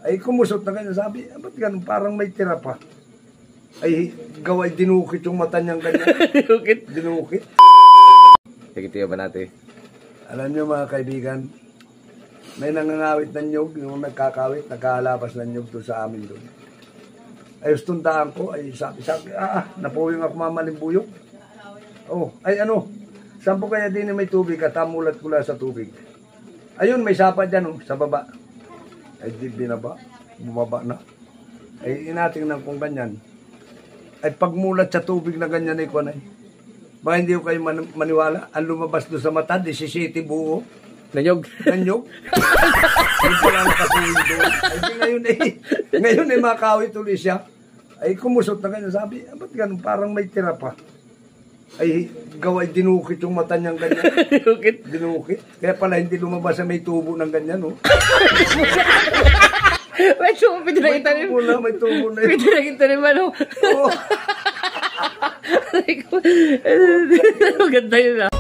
Ay kumusot na ganyan. Sabi, ba't ganun? Parang may tira pa. Ay gaway dinukit yung mata niyang ganyan. Dinukit? Dinukit. Sige, tiyo ba natin? Alam niyo mga kaibigan, may nangangawit ng nyug, yung nagkakawit, nagkalabas ng nyug doon sa amin doon. Ay tundaan ko, ay sabi, napuyong ako mamalimbuyok. Oh, ay ano, saan po kaya din may tubig at amulat ko sa tubig. Ayun, may sapa dyan oh, sa baba. Ay di binaba, bumaba na. Ay inatingnan kong ganyan. Ay pagmulat sa tubig na ganyan ay kunay. Baka hindi ko kayo maniwala, ang lumabas doon sa mata, 17 buo. Nanyog? Nanyog? Ay pala nakasuhin doon. Ay ngayon ay makawit ulit siya. Ay kumusot na ganyan. Sabi, ba't ganun? Parang may tira pa. Ay gaway dinukit yung mata niyang ganyan. Dinukit? Dinukit. Kaya pala hindi lumabas na may tubo ng ganyan, oh. May tubo, pinakita rin. May tubo na. Pinakita rin man, oh. Oo. Ganda yun, ah.